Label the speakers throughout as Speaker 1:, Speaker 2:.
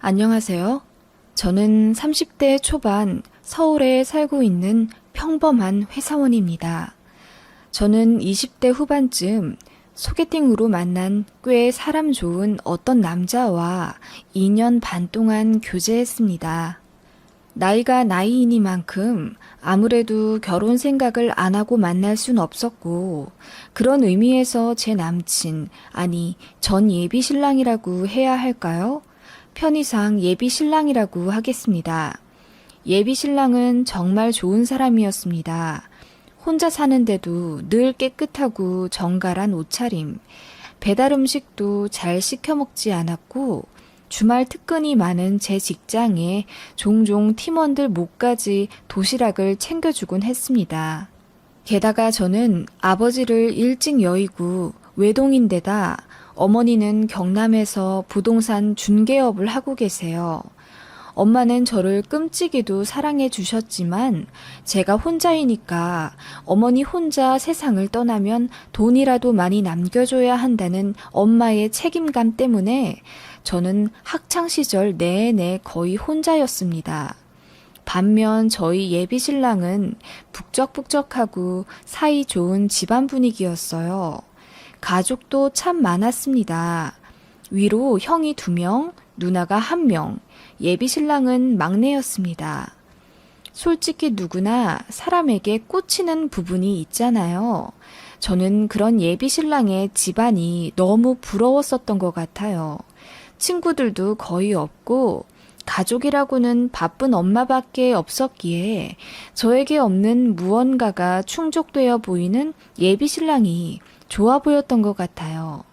Speaker 1: 안녕하세요. 저는 30대 초반 서울에 살고 있는 평범한 회사원입니다. 저는 20대 후반쯤 소개팅으로 만난 꽤 사람 좋은 어떤 남자와 2년 반 동안 교제했습니다. 나이가 나이이니만큼 아무래도 결혼 생각을 안 하고 만날 순 없었고, 그런 의미에서 제 남친, 아니, 전 예비 신랑이라고 해야 할까요? 편의상 예비 신랑이라고 하겠습니다. 예비 신랑은 정말 좋은 사람이었습니다. 혼자 사는데도 늘 깨끗하고 정갈한 옷차림, 배달 음식도 잘 시켜 먹지 않았고, 주말 특근이 많은 제 직장에 종종 팀원들 목까지 도시락을 챙겨주곤 했습니다. 게다가 저는 아버지를 일찍 여의고 외동인데다 어머니는 경남에서 부동산 중개업을 하고 계세요. 엄마는 저를 끔찍이도 사랑해 주셨지만 제가 혼자이니까 어머니 혼자 세상을 떠나면 돈이라도 많이 남겨줘야 한다는 엄마의 책임감 때문에 저는 학창시절 내내 거의 혼자였습니다. 반면 저희 예비 신랑은 북적북적하고 사이 좋은 집안 분위기였어요. 가족도 참 많았습니다. 위로 형이 2명, 누나가 1명, 예비 신랑은 막내였습니다. 솔직히 누구나 사람에게 꽂히는 부분이 있잖아요. 저는 그런 예비 신랑의 집안이 너무 부러웠었던 것 같아요. 친구들도 거의 없고 가족이라고는 바쁜 엄마밖에 없었기에 저에게 없는 무언가가 충족되어 보이는 예비 신랑이 좋아 보였던 것 같아요.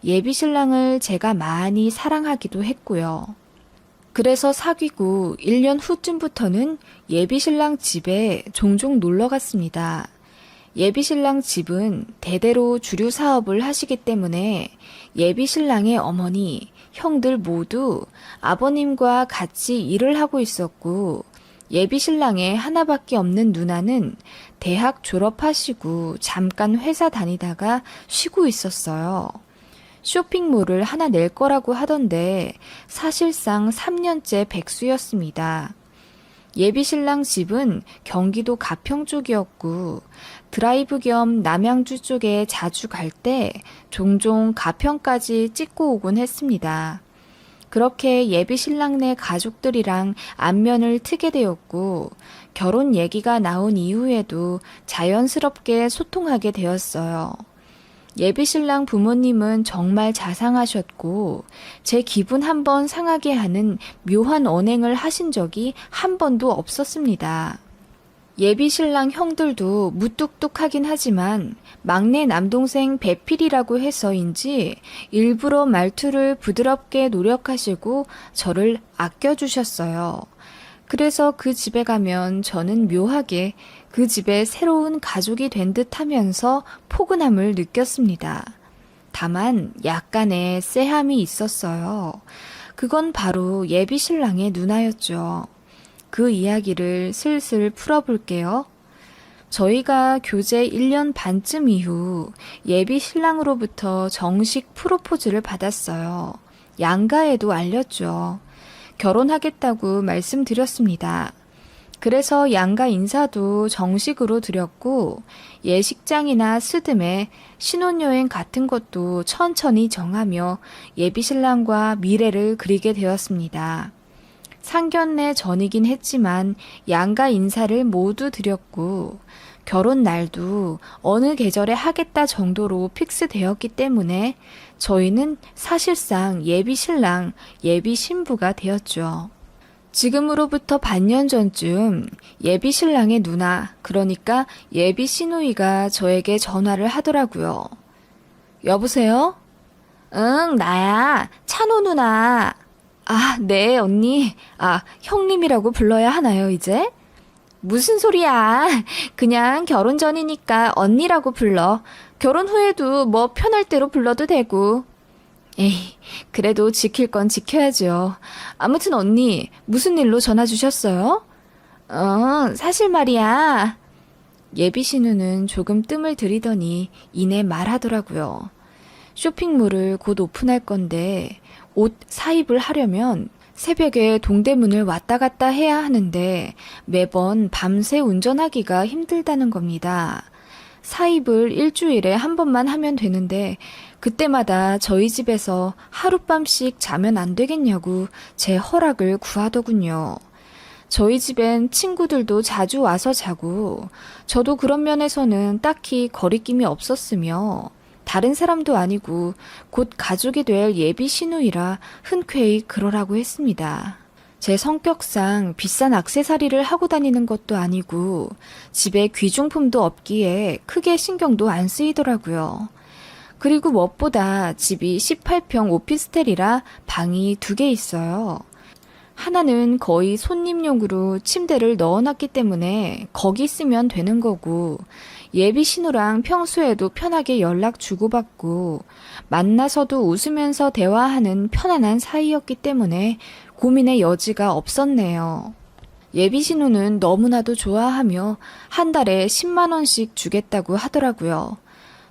Speaker 1: 예비 신랑을 제가 많이 사랑하기도 했고요. 그래서 사귀고 1년 후쯤부터는 예비 신랑 집에 종종 놀러 갔습니다. 예비 신랑 집은 대대로 주류 사업을 하시기 때문에 예비 신랑의 어머니, 형들 모두 아버님과 같이 일을 하고 있었고, 예비 신랑의 하나밖에 없는 누나는 대학 졸업하시고 잠깐 회사 다니다가 쉬고 있었어요. 쇼핑몰을 하나 낼 거라고 하던데 사실상 3년째 백수였습니다. 예비 신랑 집은 경기도 가평 쪽이었고 드라이브 겸 남양주 쪽에 자주 갈 때 종종 가평까지 찍고 오곤 했습니다. 그렇게 예비 신랑네 가족들이랑 안면을 트게 되었고 결혼 얘기가 나온 이후에도 자연스럽게 소통하게 되었어요. 예비 신랑 부모님은 정말 자상하셨고 제 기분 한번 상하게 하는 묘한 언행을 하신 적이 한 번도 없었습니다. 예비 신랑 형들도 무뚝뚝하긴 하지만 막내 남동생 배필이라고 해서인지 일부러 말투를 부드럽게 노력하시고 저를 아껴주셨어요. 그래서 그 집에 가면 저는 묘하게 그 집에 새로운 가족이 된 듯 하면서 포근함을 느꼈습니다. 다만 약간의 쎄함이 있었어요. 그건 바로 예비 신랑의 누나였죠. 그 이야기를 슬슬 풀어볼게요. 저희가 교제 1년 반쯤 이후 예비 신랑으로부터 정식 프로포즈를 받았어요. 양가에도 알렸죠. 결혼하겠다고 말씀드렸습니다. 그래서 양가 인사도 정식으로 드렸고 예식장이나 스드메, 신혼여행 같은 것도 천천히 정하며 예비 신랑과 미래를 그리게 되었습니다. 상견례 전이긴 했지만 양가 인사를 모두 드렸고 결혼 날도 어느 계절에 하겠다 정도로 픽스되었기 때문에 저희는 사실상 예비 신랑, 예비 신부가 되었죠. 지금으로부터 반년 전쯤 예비 신랑의 누나, 그러니까 예비 시누이가 저에게 전화를 하더라고요. 여보세요? 응, 나야. 찬호 누나. 아, 네, 언니. 아, 형님이라고 불러야 하나요, 이제? 무슨 소리야. 그냥 결혼 전이니까 언니라고 불러. 결혼 후에도 뭐 편할 대로 불러도 되고. 에이, 그래도 지킬 건 지켜야죠. 아무튼 언니, 무슨 일로 전화 주셨어요? 사실 말이야. 예비 신우는 조금 뜸을 들이더니 이내 말하더라고요. 쇼핑몰을 곧 오픈할 건데 옷 사입을 하려면 새벽에 동대문을 왔다 갔다 해야 하는데 매번 밤새 운전하기가 힘들다는 겁니다. 사입을 일주일에 한 번만 하면 되는데 그때마다 저희 집에서 하룻밤씩 자면 안 되겠냐고 제 허락을 구하더군요. 저희 집엔 친구들도 자주 와서 자고 저도 그런 면에서는 딱히 거리낌이 없었으며 다른 사람도 아니고 곧 가족이 될 예비 시누이라 흔쾌히 그러라고 했습니다. 제 성격상 비싼 액세서리를 하고 다니는 것도 아니고 집에 귀중품도 없기에 크게 신경도 안 쓰이더라고요. 그리고 무엇보다 집이 18평 오피스텔이라 방이 2개 있어요. 하나는 거의 손님용으로 침대를 넣어놨기 때문에 거기 쓰면 되는 거고 예비 신우랑 평소에도 편하게 연락 주고받고 만나서도 웃으면서 대화하는 편안한 사이였기 때문에 고민의 여지가 없었네요. 예비 신우는 너무나도 좋아하며 한 달에 10만 원씩 주겠다고 하더라고요.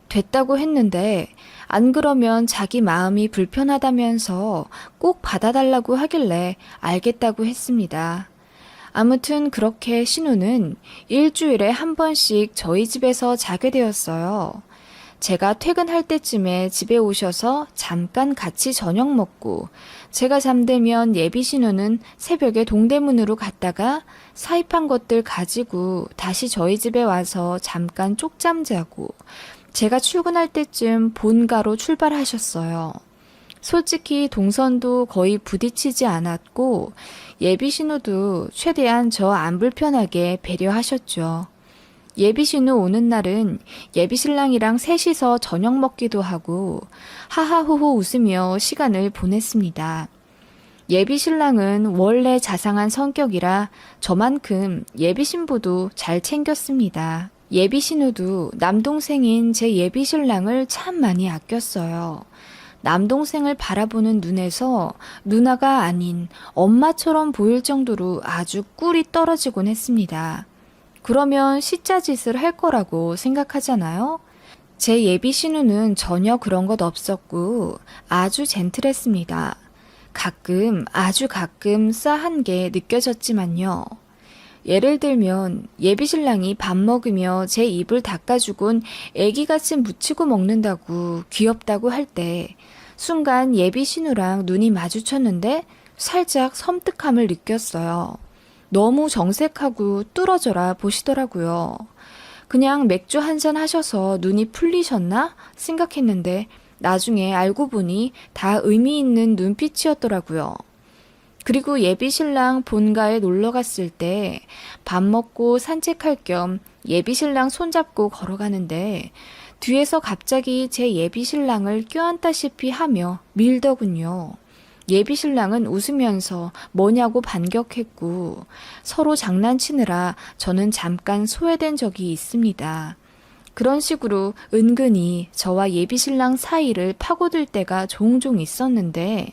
Speaker 1: 됐다고 했는데 안 그러면 자기 마음이 불편하다면서 꼭 받아달라고 하길래 알겠다고 했습니다. 아무튼 그렇게 신우는 일주일에 한 번씩 저희 집에서 자게 되었어요. 제가 퇴근할 때쯤에 집에 오셔서 잠깐 같이 저녁 먹고 제가 잠들면 예비 신우는 새벽에 동대문으로 갔다가 사입한 것들 가지고 다시 저희 집에 와서 잠깐 쪽잠 자고 제가 출근할 때쯤 본가로 출발하셨어요. 솔직히 동선도 거의 부딪히지 않았고 예비 신우도 최대한 저 안 불편하게 배려하셨죠. 예비 신우 오는 날은 예비 신랑이랑 셋이서 저녁 먹기도 하고 하하호호 웃으며 시간을 보냈습니다. 예비 신랑은 원래 자상한 성격이라 저만큼 예비 신부도 잘 챙겼습니다. 예비 신우도 남동생인 제 예비 신랑을 참 많이 아꼈어요. 남동생을 바라보는 눈에서 누나가 아닌 엄마처럼 보일 정도로 아주 꿀이 떨어지곤 했습니다. 그러면 시짜짓을 할 거라고 생각하잖아요? 제 예비 신우는 전혀 그런 것 없었고 아주 젠틀했습니다. 아주 가끔 싸한 게 느껴졌지만요. 예를 들면 예비 신랑이 밥 먹으며 제 입을 닦아주곤 애기같이 묻히고 먹는다고 귀엽다고 할 때 순간 예비 신우랑 눈이 마주쳤는데 살짝 섬뜩함을 느꼈어요. 너무 정색하고 뚫어져라 보시더라고요. 그냥 맥주 한잔 하셔서 눈이 풀리셨나 생각했는데 나중에 알고 보니 다 의미 있는 눈빛이었더라고요. 그리고 예비 신랑 본가에 놀러 갔을 때 밥 먹고 산책할 겸 예비 신랑 손잡고 걸어가는데 뒤에서 갑자기 제 예비 신랑을 껴안다시피 하며 밀더군요. 예비 신랑은 웃으면서 뭐냐고 반격했고 서로 장난치느라 저는 잠깐 소외된 적이 있습니다. 그런 식으로 은근히 저와 예비 신랑 사이를 파고들 때가 종종 있었는데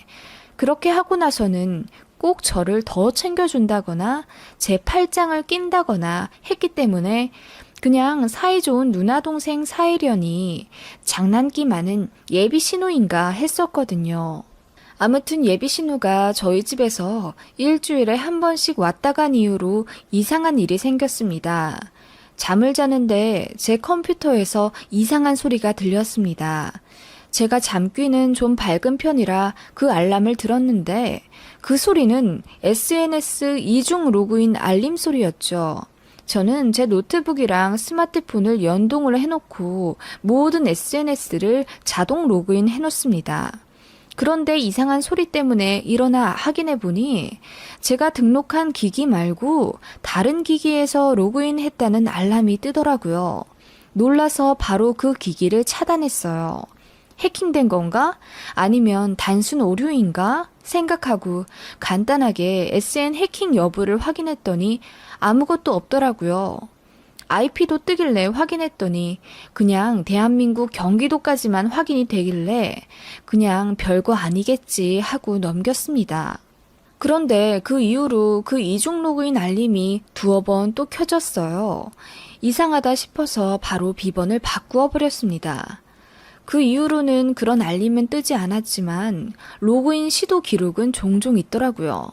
Speaker 1: 그렇게 하고 나서는 꼭 저를 더 챙겨준다거나 제 팔짱을 낀다거나 했기 때문에 그냥 사이좋은 누나 동생 사이려니 장난기 많은 예비 신우인가 했었거든요. 아무튼 예비 신우가 저희 집에서 일주일에 한 번씩 왔다 간 이후로 이상한 일이 생겼습니다. 잠을 자는데 제 컴퓨터에서 이상한 소리가 들렸습니다. 제가 잠귀는 좀 밝은 편이라 그 알람을 들었는데 그 소리는 SNS 이중 로그인 알림 소리였죠. 저는 제 노트북이랑 스마트폰을 연동을 해놓고 모든 SNS를 자동 로그인 해놓습니다. 그런데 이상한 소리 때문에 일어나 확인해보니 제가 등록한 기기 말고 다른 기기에서 로그인했다는 알람이 뜨더라고요. 놀라서 바로 그 기기를 차단했어요. 해킹된 건가? 아니면 단순 오류인가? 생각하고 간단하게 SN 해킹 여부를 확인했더니 아무것도 없더라고요. IP도 뜨길래 확인했더니 그냥 대한민국 경기도까지만 확인이 되길래 그냥 별거 아니겠지 하고 넘겼습니다. 그런데 그 이후로 그 이중 로그인 알림이 2번 또 켜졌어요. 이상하다 싶어서 바로 비번을 바꾸어 버렸습니다. 그 이후로는 그런 알림은 뜨지 않았지만 로그인 시도 기록은 종종 있더라고요.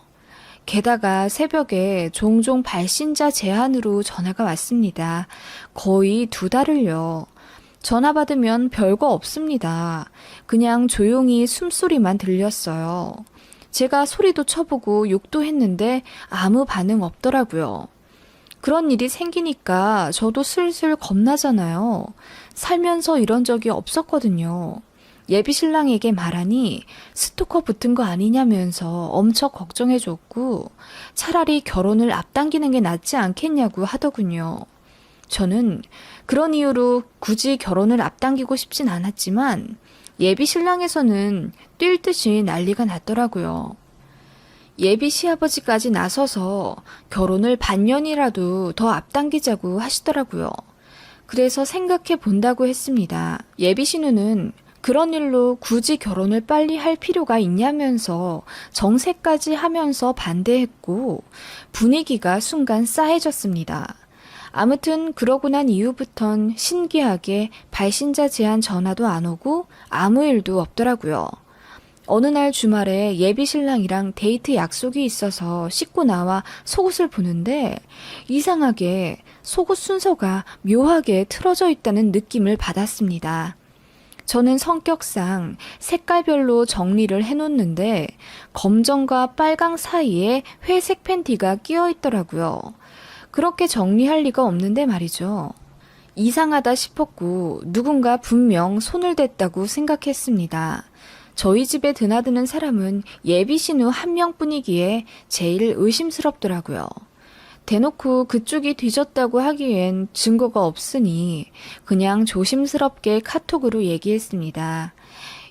Speaker 1: 게다가 새벽에 종종 발신자 제한으로 전화가 왔습니다. 거의 2달을요. 전화 받으면 별거 없습니다. 그냥 조용히 숨소리만 들렸어요. 제가 소리도 쳐보고 욕도 했는데 아무 반응 없더라고요. 그런 일이 생기니까 저도 슬슬 겁나잖아요. 살면서 이런 적이 없었거든요. 예비 신랑에게 말하니 스토커 붙은 거 아니냐면서 엄청 걱정해줬고 차라리 결혼을 앞당기는 게 낫지 않겠냐고 하더군요. 저는 그런 이유로 굳이 결혼을 앞당기고 싶진 않았지만 예비 신랑에서는 뛸 듯이 난리가 났더라고요. 예비 시아버지까지 나서서 결혼을 반년이라도 더 앞당기자고 하시더라고요. 그래서 생각해 본다고 했습니다. 예비 신우는 그런 일로 굳이 결혼을 빨리 할 필요가 있냐면서 정색까지 하면서 반대했고 분위기가 순간 싸해졌습니다. 아무튼 그러고 난 이후부턴 신기하게 발신자 제한 전화도 안 오고 아무 일도 없더라고요. 어느 날 주말에 예비 신랑이랑 데이트 약속이 있어서 씻고 나와 속옷을 보는데 이상하게 속옷 순서가 묘하게 틀어져 있다는 느낌을 받았습니다. 저는 성격상 색깔별로 정리를 해놓는데 검정과 빨강 사이에 회색 팬티가 끼어 있더라고요. 그렇게 정리할 리가 없는데 말이죠. 이상하다 싶었고 누군가 분명 손을 댔다고 생각했습니다. 저희 집에 드나드는 사람은 예비 신우 한 명뿐이기에 제일 의심스럽더라고요. 대놓고 그쪽이 뒤졌다고 하기엔 증거가 없으니 그냥 조심스럽게 카톡으로 얘기했습니다.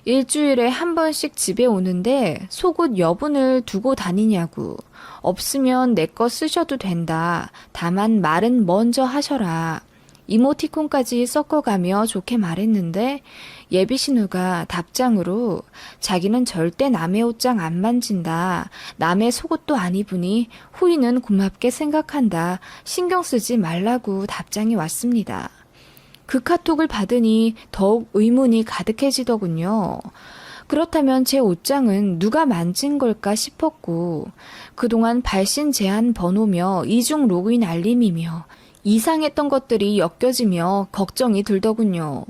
Speaker 1: 일주일에 한 번씩 집에 오는데 속옷 여분을 두고 다니냐고. 없으면 내 거 쓰셔도 된다. 다만 말은 먼저 하셔라. 이모티콘까지 섞어가며 좋게 말했는데 예비 신우가 답장으로 자기는 절대 남의 옷장 안 만진다. 남의 속옷도 안 입으니 후이는 고맙게 생각한다. 신경 쓰지 말라고 답장이 왔습니다. 그 카톡을 받으니 더욱 의문이 가득해지더군요. 그렇다면 제 옷장은 누가 만진 걸까 싶었고 그동안 발신 제한 번호며 이중 로그인 알림이며 이상했던 것들이 엮여지며 걱정이 들더군요.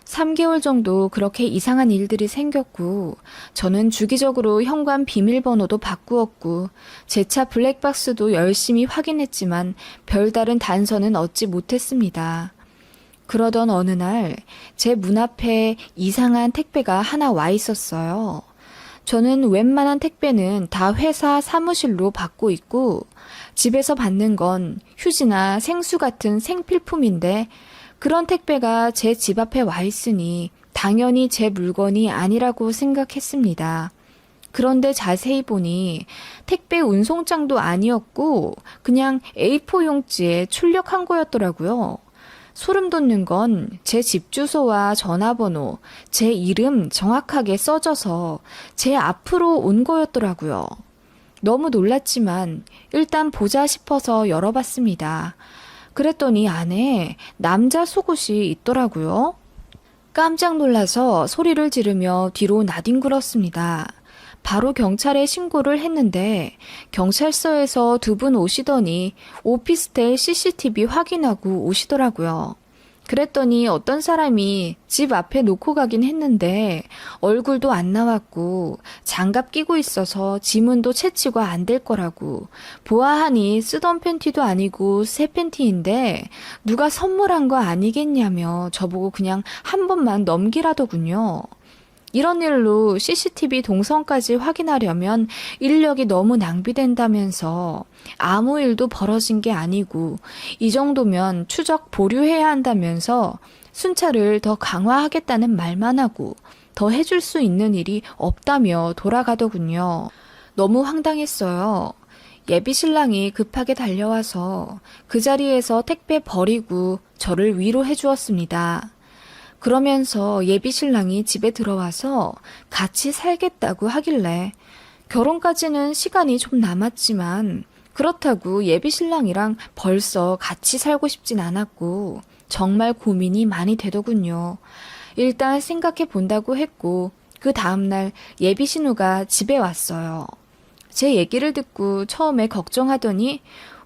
Speaker 1: 3개월 정도 그렇게 이상한 일들이 생겼고 저는 주기적으로 현관 비밀번호도 바꾸었고 제 차 블랙박스도 열심히 확인했지만 별다른 단서는 얻지 못했습니다. 그러던 어느 날 제 문 앞에 이상한 택배가 하나 와 있었어요. 저는 웬만한 택배는 다 회사 사무실로 받고 있고 집에서 받는 건 휴지나 생수 같은 생필품인데 그런 택배가 제 집 앞에 와 있으니 당연히 제 물건이 아니라고 생각했습니다. 그런데 자세히 보니 택배 운송장도 아니었고 그냥 A4 용지에 출력한 거였더라고요. 소름 돋는 건 제 집 주소와 전화번호, 제 이름 정확하게 써져서 제 앞으로 온 거였더라고요. 너무 놀랐지만 일단 보자 싶어서 열어봤습니다. 그랬더니 안에 남자 속옷이 있더라고요. 깜짝 놀라서 소리를 지르며 뒤로 나뒹굴었습니다. 바로 경찰에 신고를 했는데 경찰서에서 2분 오시더니 오피스텔 CCTV 확인하고 오시더라고요. 그랬더니 어떤 사람이 집 앞에 놓고 가긴 했는데 얼굴도 안 나왔고 장갑 끼고 있어서 지문도 채취가 안 될 거라고 보아하니 쓰던 팬티도 아니고 새 팬티인데 누가 선물한 거 아니겠냐며 저보고 그냥 한 번만 넘기라더군요. 이런 일로 CCTV 동선까지 확인하려면 인력이 너무 낭비된다면서 아무 일도 벌어진 게 아니고 이 정도면 추적 보류해야 한다면서 순찰을 더 강화하겠다는 말만 하고 더 해줄 수 있는 일이 없다며 돌아가더군요. 너무 황당했어요. 예비 신랑이 급하게 달려와서 그 자리에서 택배 버리고 저를 위로해 주었습니다. 그러면서 예비 신랑이 집에 들어와서 같이 살겠다고 하길래 결혼까지는 시간이 좀 남았지만 그렇다고 예비 신랑이랑 벌써 같이 살고 싶진 않았고 정말 고민이 많이 되더군요. 일단 생각해 본다고 했고 그 다음날 예비 신우가 집에 왔어요. 제 얘기를 듣고 처음에 걱정하더니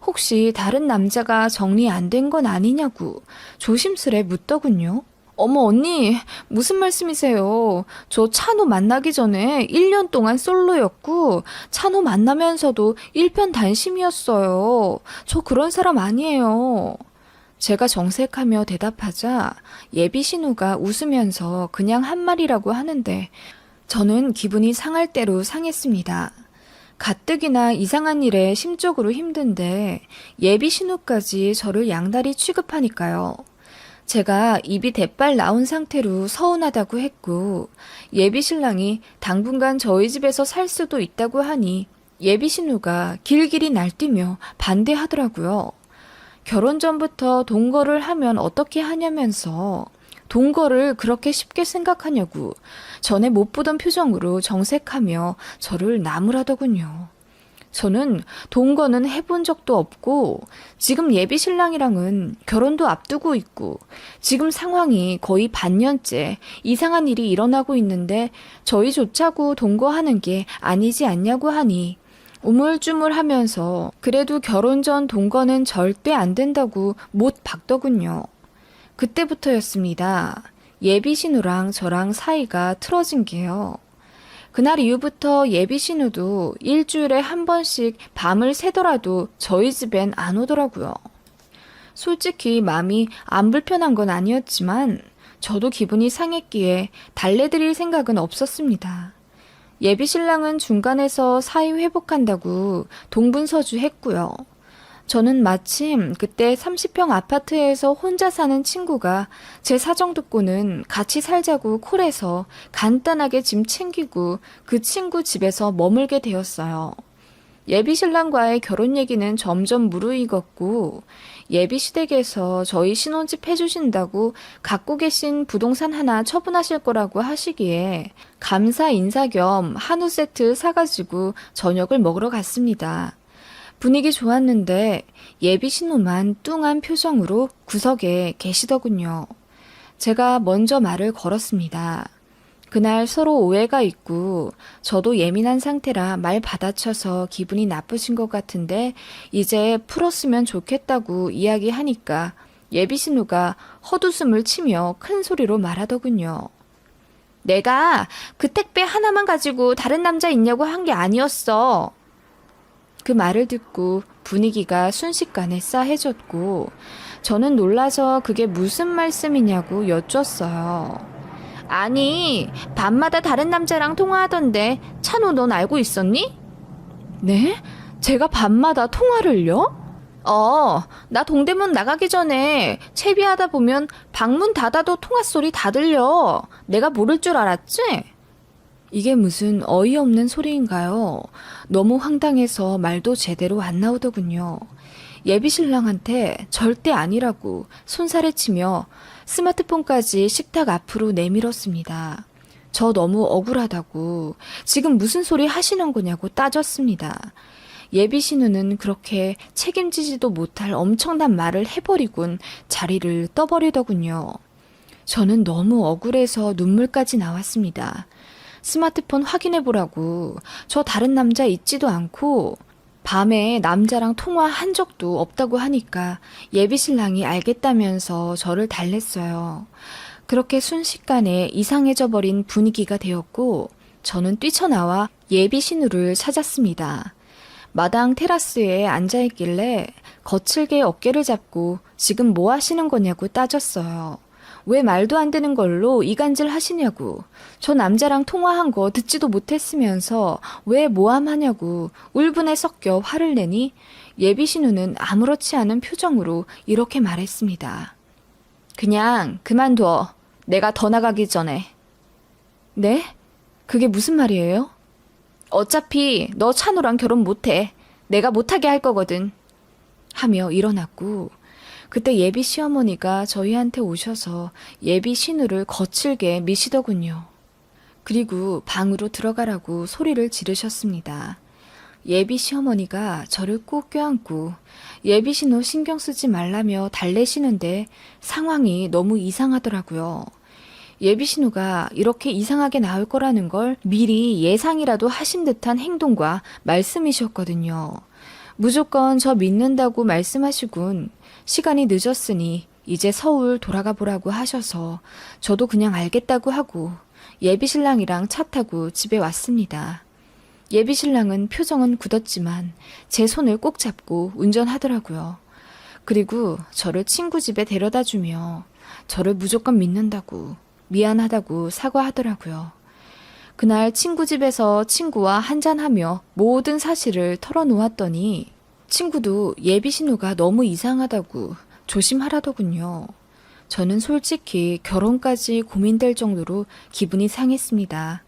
Speaker 1: 혹시 다른 남자가 정리 안 된 건 아니냐고 조심스레 묻더군요. 어머 언니 무슨 말씀이세요? 저 찬호 만나기 전에 1년 동안 솔로였고 찬호 만나면서도 일편단심이었어요. 저 그런 사람 아니에요. 제가 정색하며 대답하자 예비 신우가 웃으면서 그냥 한 말이라고 하는데 저는 기분이 상할 대로 상했습니다. 가뜩이나 이상한 일에 심적으로 힘든데 예비 신우까지 저를 양다리 취급하니까요. 제가 입이 대빨 나온 상태로 서운하다고 했고 예비 신랑이 당분간 저희 집에서 살 수도 있다고 하니 예비 신우가 길길이 날뛰며 반대하더라고요. 결혼 전부터 동거를 하면 어떻게 하냐면서 동거를 그렇게 쉽게 생각하냐고 전에 못 보던 표정으로 정색하며 저를 나무라더군요. 저는 동거는 해본 적도 없고 지금 예비 신랑이랑은 결혼도 앞두고 있고 지금 상황이 거의 반년째 이상한 일이 일어나고 있는데 저희조차고 동거하는 게 아니지 않냐고 하니 우물쭈물하면서 그래도 결혼 전 동거는 절대 안 된다고 못 박더군요. 그때부터였습니다. 예비 신우랑 저랑 사이가 틀어진 게요. 그날 이후부터 예비 신우도 일주일에 한 번씩 밤을 새더라도 저희 집엔 안 오더라고요. 솔직히 마음이 안 불편한 건 아니었지만 저도 기분이 상했기에 달래드릴 생각은 없었습니다. 예비 신랑은 중간에서 사이 회복한다고 동분서주했고요. 저는 마침 그때 30평 아파트에서 혼자 사는 친구가 제 사정 듣고는 같이 살자고 콜해서 간단하게 짐 챙기고 그 친구 집에서 머물게 되었어요. 예비 신랑과의 결혼 얘기는 점점 무르익었고 예비 시댁에서 저희 신혼집 해주신다고 갖고 계신 부동산 하나 처분하실 거라고 하시기에 감사 인사 겸 한우 세트 사가지고 저녁을 먹으러 갔습니다. 분위기 좋았는데 예비 신우만 뚱한 표정으로 구석에 계시더군요. 제가 먼저 말을 걸었습니다. 그날 서로 오해가 있고 저도 예민한 상태라 말 받아쳐서 기분이 나쁘신 것 같은데 이제 풀었으면 좋겠다고 이야기하니까 예비 신우가 헛웃음을 치며 큰 소리로 말하더군요. 내가 그 택배 하나만 가지고 다른 남자 있냐고 한 게 아니었어. 그 말을 듣고 분위기가 순식간에 싸해졌고 저는 놀라서 그게 무슨 말씀이냐고 여쭈었어요. 아니, 밤마다 다른 남자랑 통화하던데 찬호 넌 알고 있었니? 네? 제가 밤마다 통화를요? 나 동대문 나가기 전에 채비하다 보면 방문 닫아도 통화 소리 다 들려. 내가 모를 줄 알았지? 이게 무슨 어이없는 소리인가요? 너무 황당해서 말도 제대로 안 나오더군요. 예비 신랑한테 절대 아니라고 손살에 치며 스마트폰까지 식탁 앞으로 내밀었습니다. 저 너무 억울하다고 지금 무슨 소리 하시는 거냐고 따졌습니다. 예비 신우는 그렇게 책임지지도 못할 엄청난 말을 해버리곤 자리를 떠버리더군요. 저는 너무 억울해서 눈물까지 나왔습니다. 스마트폰 확인해보라고 저 다른 남자 있지도 않고 밤에 남자랑 통화한 적도 없다고 하니까 예비 신랑이 알겠다면서 저를 달랬어요. 그렇게 순식간에 이상해져 버린 분위기가 되었고 저는 뛰쳐나와 예비 신우를 찾았습니다. 마당 테라스에 앉아있길래 거칠게 어깨를 잡고 지금 뭐 하시는 거냐고 따졌어요. 왜 말도 안 되는 걸로 이간질 하시냐고. 저 남자랑 통화한 거 듣지도 못했으면서 왜 모함하냐고 울분에 섞여 화를 내니 예비 신우는 아무렇지 않은 표정으로 이렇게 말했습니다. 그냥 그만둬. 내가 더 나가기 전에. 네? 그게 무슨 말이에요? 어차피 너 찬우랑 결혼 못해. 내가 못하게 할 거거든. 하며 일어났고 그때 예비 시어머니가 저희한테 오셔서 예비 신우를 거칠게 미시더군요. 그리고 방으로 들어가라고 소리를 지르셨습니다. 예비 시어머니가 저를 꼭 껴안고 예비 신우 신경 쓰지 말라며 달래시는데 상황이 너무 이상하더라고요. 예비 신호가 이렇게 이상하게 나올 거라는 걸 미리 예상이라도 하신 듯한 행동과 말씀이셨거든요. 무조건 저 믿는다고 말씀하시군. 시간이 늦었으니 이제 서울 돌아가 보라고 하셔서 저도 그냥 알겠다고 하고 예비 신랑이랑 차 타고 집에 왔습니다. 예비 신랑은 표정은 굳었지만 제 손을 꼭 잡고 운전하더라고요. 그리고 저를 친구 집에 데려다 주며 저를 무조건 믿는다고 미안하다고 사과하더라고요. 그날 친구 집에서 친구와 한잔하며 모든 사실을 털어놓았더니 친구도 예비 신호가 너무 이상하다고 조심하라더군요. 저는 솔직히 결혼까지 고민될 정도로 기분이 상했습니다.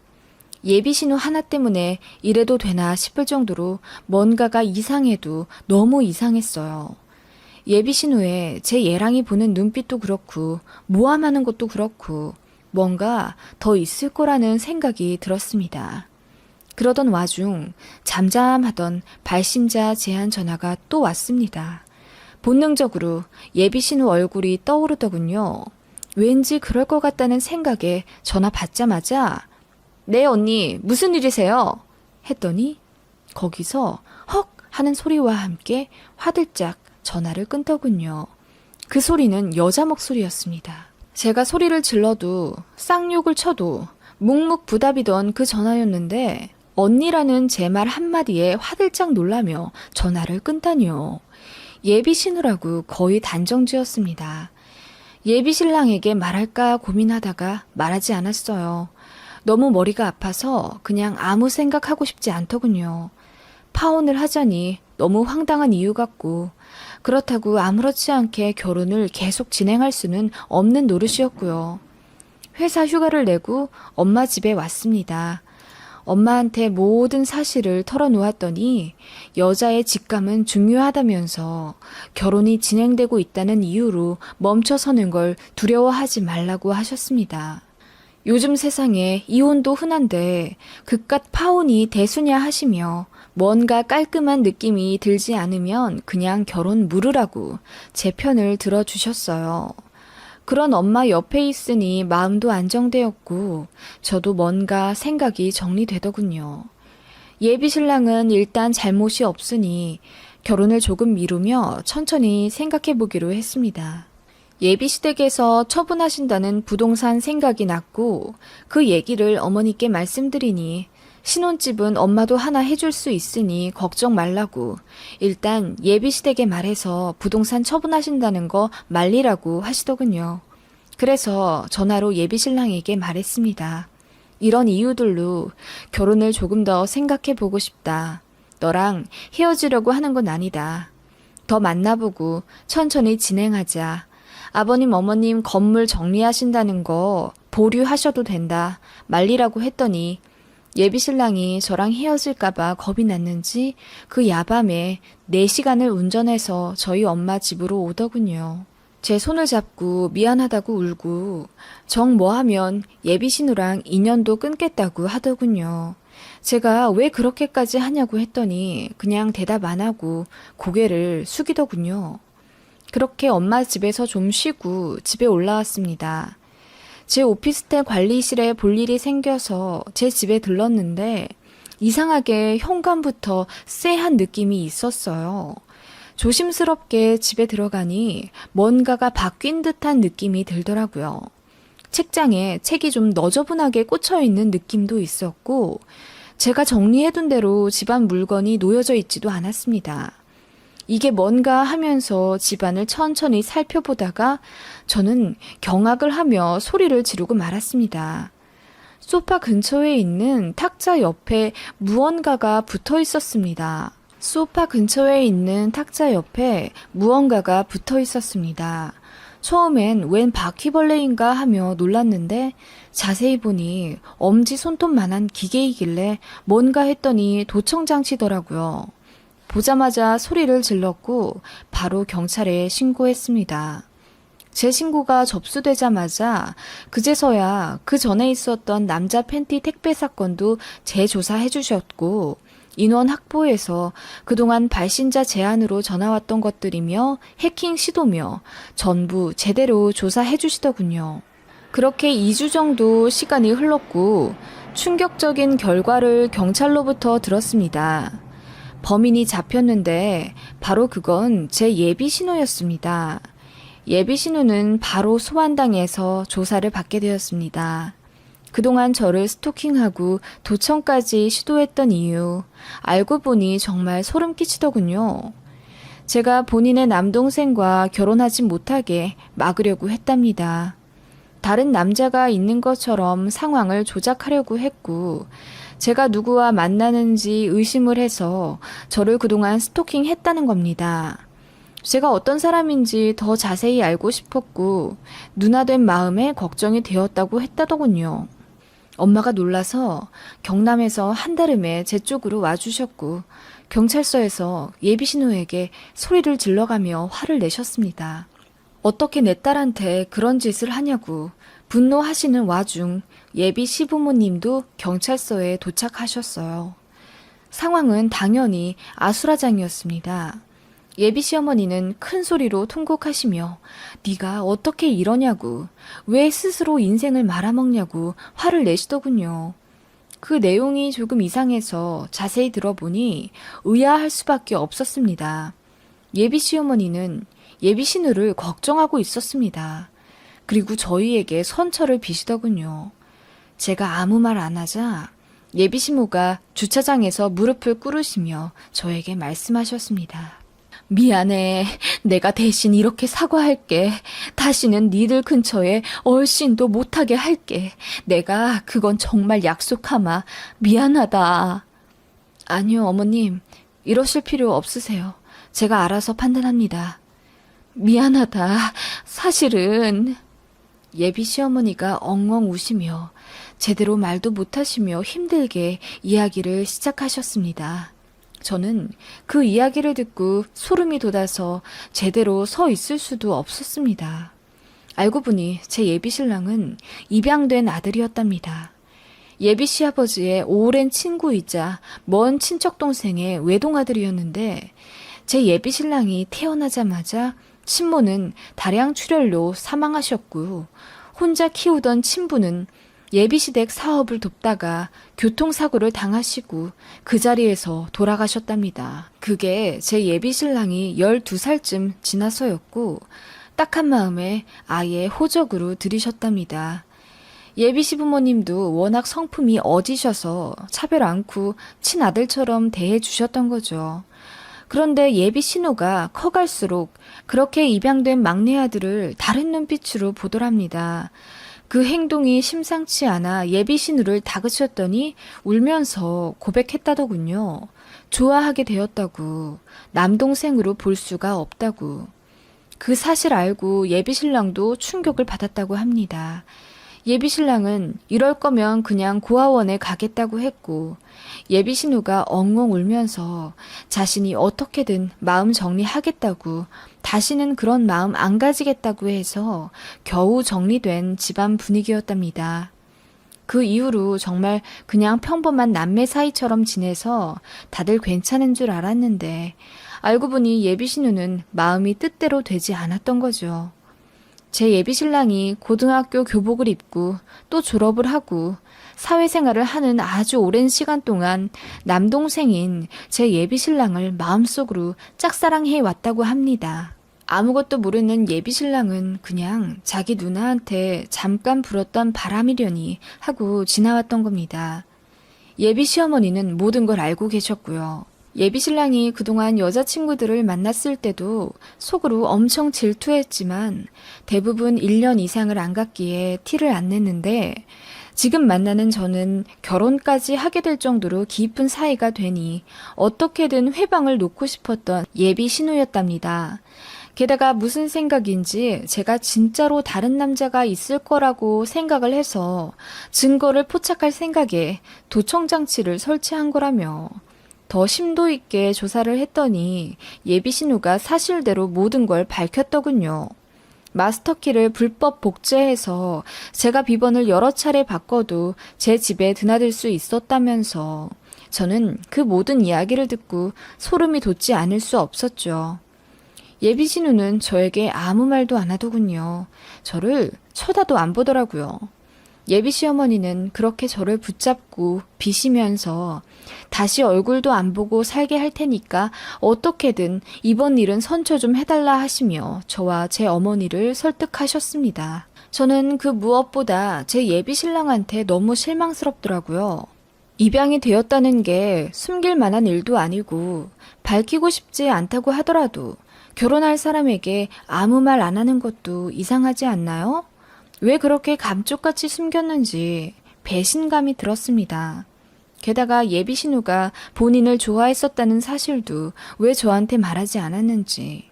Speaker 1: 예비 신호 하나 때문에 이래도 되나 싶을 정도로 뭔가가 이상해도 너무 이상했어요. 예비 신호에 제 예랑이 보는 눈빛도 그렇고 모함하는 것도 그렇고 뭔가 더 있을 거라는 생각이 들었습니다. 그러던 와중 잠잠하던 발신자 제한 전화가 또 왔습니다. 본능적으로 예비 신호 얼굴이 떠오르더군요. 왠지 그럴 것 같다는 생각에 전화 받자마자 네 언니 무슨 일이세요? 했더니 거기서 헉 하는 소리와 함께 화들짝 전화를 끊더군요. 그 소리는 여자 목소리였습니다. 제가 소리를 질러도 쌍욕을 쳐도 묵묵부답이던 그 전화였는데 언니라는 제 말 한마디에 화들짝 놀라며 전화를 끊다니요. 예비 신우라고 거의 단정지었습니다. 예비 신랑에게 말할까 고민하다가 말하지 않았어요. 너무 머리가 아파서 그냥 아무 생각하고 싶지 않더군요. 파혼을 하자니 너무 황당한 이유 같고 그렇다고 아무렇지 않게 결혼을 계속 진행할 수는 없는 노릇이었고요. 회사 휴가를 내고 엄마 집에 왔습니다. 엄마한테 모든 사실을 털어놓았더니 여자의 직감은 중요하다면서 결혼이 진행되고 있다는 이유로 멈춰서는 걸 두려워하지 말라고 하셨습니다. 요즘 세상에 이혼도 흔한데 그깟 파혼이 대수냐 하시며 뭔가 깔끔한 느낌이 들지 않으면 그냥 결혼 무르라고 제 편을 들어주셨어요. 그런 엄마 옆에 있으니 마음도 안정되었고 저도 뭔가 생각이 정리되더군요. 예비 신랑은 일단 잘못이 없으니 결혼을 조금 미루며 천천히 생각해 보기로 했습니다. 예비 시댁에서 처분하신다는 부동산 생각이 났고 그 얘기를 어머니께 말씀드리니 신혼집은 엄마도 하나 해줄 수 있으니 걱정 말라고 일단 예비 시댁에 말해서 부동산 처분하신다는 거 말리라고 하시더군요. 그래서 전화로 예비 신랑에게 말했습니다. 이런 이유들로 결혼을 조금 더 생각해 보고 싶다. 너랑 헤어지려고 하는 건 아니다. 더 만나보고 천천히 진행하자. 아버님 어머님 건물 정리하신다는 거 보류하셔도 된다. 말리라고 했더니 예비 신랑이 저랑 헤어질까봐 겁이 났는지 그 야밤에 4시간을 운전해서 저희 엄마 집으로 오더군요. 제 손을 잡고 미안하다고 울고 정 뭐하면 예비 신우랑 인연도 끊겠다고 하더군요. 제가 왜 그렇게까지 하냐고 했더니 그냥 대답 안 하고 고개를 숙이더군요. 그렇게 엄마 집에서 좀 쉬고 집에 올라왔습니다. 제 오피스텔 관리실에 볼 일이 생겨서 제 집에 들렀는데 이상하게 현관부터 쎄한 느낌이 있었어요. 조심스럽게 집에 들어가니 뭔가가 바뀐 듯한 느낌이 들더라고요. 책장에 책이 좀 너저분하게 꽂혀있는 느낌도 있었고 제가 정리해둔 대로 집안 물건이 놓여져 있지도 않았습니다. 이게 뭔가 하면서 집안을 천천히 살펴보다가 저는 경악을 하며 소리를 지르고 말았습니다. 소파 근처에 있는 탁자 옆에 무언가가 붙어 있었습니다. 소파 근처에 있는 탁자 옆에 무언가가 붙어 있었습니다. 처음엔 웬 바퀴벌레인가 하며 놀랐는데 자세히 보니 엄지 손톱만한 기계이길래 뭔가 했더니 도청장치더라고요. 보자마자 소리를 질렀고 바로 경찰에 신고했습니다. 제 신고가 접수되자마자 그제서야 그 전에 있었던 남자 팬티 택배 사건도 재조사해 주셨고 인원 확보해서 그동안 발신자 제안으로 전화왔던 것들이며 해킹 시도며 전부 제대로 조사해 주시더군요. 그렇게 2주 정도 시간이 흘렀고 충격적인 결과를 경찰로부터 들었습니다. 범인이 잡혔는데 바로 그건 제 예비 신호였습니다. 예비 신호는 바로 소환당해서 조사를 받게 되었습니다. 그동안 저를 스토킹하고 도청까지 시도했던 이유, 알고 보니 정말 소름 끼치더군요. 제가 본인의 남동생과 결혼하지 못하게 막으려고 했답니다. 다른 남자가 있는 것처럼 상황을 조작하려고 했고, 제가 누구와 만나는지 의심을 해서 저를 그동안 스토킹했다는 겁니다. 제가 어떤 사람인지 더 자세히 알고 싶었고, 누나된 마음에 걱정이 되었다고 했다더군요. 엄마가 놀라서 경남에서 한달음에 제 쪽으로 와주셨고, 경찰서에서 예비 신우에게 소리를 질러가며 화를 내셨습니다. 어떻게 내 딸한테 그런 짓을 하냐고 분노하시는 와중 예비 시부모님도 경찰서에 도착하셨어요. 상황은 당연히 아수라장이었습니다. 예비 시어머니는 큰 소리로 통곡하시며 네가 어떻게 이러냐고, 왜 스스로 인생을 말아먹냐고 화를 내시더군요. 그 내용이 조금 이상해서 자세히 들어보니 의아할 수밖에 없었습니다. 예비 시어머니는 예비 신우를 걱정하고 있었습니다. 그리고 저희에게 선처를 비시더군요. 제가 아무 말 안 하자 예비 시모가 주차장에서 무릎을 꿇으시며 저에게 말씀하셨습니다. 미안해. 내가 대신 이렇게 사과할게. 다시는 니들 근처에 얼씬도 못하게 할게. 내가 그건 정말 약속하마. 미안하다. 아니요, 어머님. 이러실 필요 없으세요. 제가 알아서 판단합니다. 미안하다. 사실은... 예비 시어머니가 엉엉 우시며 제대로 말도 못하시며 힘들게 이야기를 시작하셨습니다. 저는 그 이야기를 듣고 소름이 돋아서 제대로 서 있을 수도 없었습니다. 알고 보니 제 예비 신랑은 입양된 아들이었답니다. 예비 시아버지의 오랜 친구이자 먼 친척 동생의 외동아들이었는데 제 예비 신랑이 태어나자마자 친모는 다량출혈로 사망하셨고 혼자 키우던 친부는 예비시댁 사업을 돕다가 교통사고를 당하시고 그 자리에서 돌아가셨답니다. 그게 제 예비신랑이 12살쯤 지나서였고 딱한 마음에 아예 호적으로 들이셨답니다. 예비시부모님도 워낙 성품이 어지셔서 차별 않고 친아들처럼 대해주셨던 거죠. 그런데 예비 신우가 커갈수록 그렇게 입양된 막내 아들을 다른 눈빛으로 보더랍니다. 그 행동이 심상치 않아 예비 신우를 다그쳤더니 울면서 고백했다더군요. 좋아하게 되었다고, 남동생으로 볼 수가 없다고. 그 사실 알고 예비 신랑도 충격을 받았다고 합니다. 예비 신랑은 이럴 거면 그냥 고아원에 가겠다고 했고 예비 신우가 엉엉 울면서 자신이 어떻게든 마음 정리하겠다고 다시는 그런 마음 안 가지겠다고 해서 겨우 정리된 집안 분위기였답니다. 그 이후로 정말 그냥 평범한 남매 사이처럼 지내서 다들 괜찮은 줄 알았는데 알고 보니 예비 신우는 마음이 뜻대로 되지 않았던 거죠. 제 예비 신랑이 고등학교 교복을 입고 또 졸업을 하고 사회생활을 하는 아주 오랜 시간 동안 남동생인 제 예비 신랑을 마음속으로 짝사랑해 왔다고 합니다. 아무것도 모르는 예비 신랑은 그냥 자기 누나한테 잠깐 불었던 바람이려니 하고 지나왔던 겁니다. 예비 시어머니는 모든 걸 알고 계셨고요. 예비 신랑이 그동안 여자친구들을 만났을 때도 속으로 엄청 질투했지만 대부분 1년 이상을 안 갔기에 티를 안 냈는데 지금 만나는 저는 결혼까지 하게 될 정도로 깊은 사이가 되니 어떻게든 회방을 놓고 싶었던 예비 신우였답니다. 게다가 무슨 생각인지 제가 진짜로 다른 남자가 있을 거라고 생각을 해서 증거를 포착할 생각에 도청장치를 설치한 거라며 더 심도 있게 조사를 했더니 예비 신우가 사실대로 모든 걸 밝혔더군요. 마스터키를 불법 복제해서 제가 비번을 여러 차례 바꿔도 제 집에 드나들 수 있었다면서 저는 그 모든 이야기를 듣고 소름이 돋지 않을 수 없었죠. 예비 신우는 저에게 아무 말도 안 하더군요. 저를 쳐다도 안 보더라고요. 예비 시어머니는 그렇게 저를 붙잡고 비시면서 다시 얼굴도 안 보고 살게 할 테니까 어떻게든 이번 일은 선처 좀 해달라 하시며 저와 제 어머니를 설득하셨습니다. 저는 그 무엇보다 제 예비 신랑한테 너무 실망스럽더라고요. 입양이 되었다는 게 숨길 만한 일도 아니고 밝히고 싶지 않다고 하더라도 결혼할 사람에게 아무 말 안 하는 것도 이상하지 않나요? 왜 그렇게 감쪽같이 숨겼는지 배신감이 들었습니다. 게다가 예비 신우가 본인을 좋아했었다는 사실도 왜 저한테 말하지 않았는지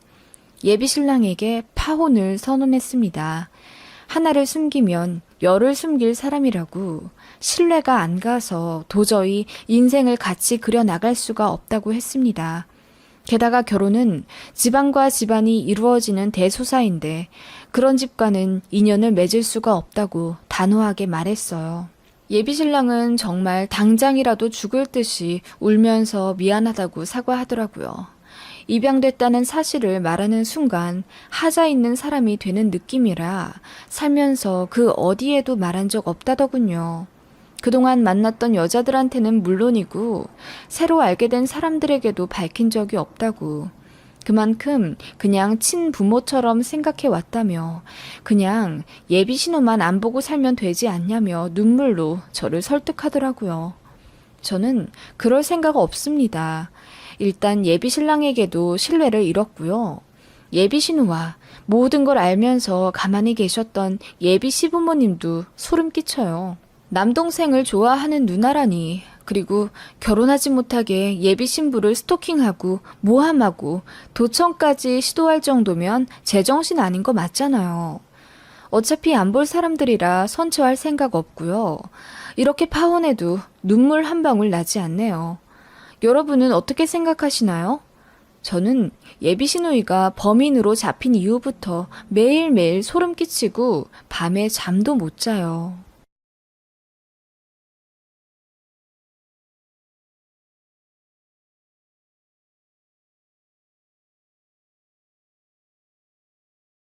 Speaker 1: 예비 신랑에게 파혼을 선언했습니다. 하나를 숨기면 열을 숨길 사람이라고 신뢰가 안 가서 도저히 인생을 같이 그려나갈 수가 없다고 했습니다. 게다가 결혼은 집안과 집안이 이루어지는 대소사인데 그런 집과는 인연을 맺을 수가 없다고 단호하게 말했어요. 예비 신랑은 정말 당장이라도 죽을 듯이 울면서 미안하다고 사과하더라고요. 입양됐다는 사실을 말하는 순간 하자 있는 사람이 되는 느낌이라 살면서 그 어디에도 말한 적 없다더군요. 그동안 만났던 여자들한테는 물론이고 새로 알게 된 사람들에게도 밝힌 적이 없다고. 그만큼 그냥 친부모처럼 생각해 왔다며 그냥 예비 신호만 안 보고 살면 되지 않냐며 눈물로 저를 설득하더라고요. 저는 그럴 생각 없습니다. 일단 예비 신랑에게도 신뢰를 잃었고요. 예비 신우와 모든 걸 알면서 가만히 계셨던 예비 시부모님도 소름 끼쳐요. 남동생을 좋아하는 누나라니, 그리고 결혼하지 못하게 예비 신부를 스토킹하고 모함하고 도청까지 시도할 정도면 제정신 아닌 거 맞잖아요. 어차피 안 볼 사람들이라 선처할 생각 없고요. 이렇게 파혼해도 눈물 한 방울 나지 않네요. 여러분은 어떻게 생각하시나요? 저는 예비 시누이가 범인으로 잡힌 이후부터 매일매일 소름 끼치고 밤에 잠도 못 자요.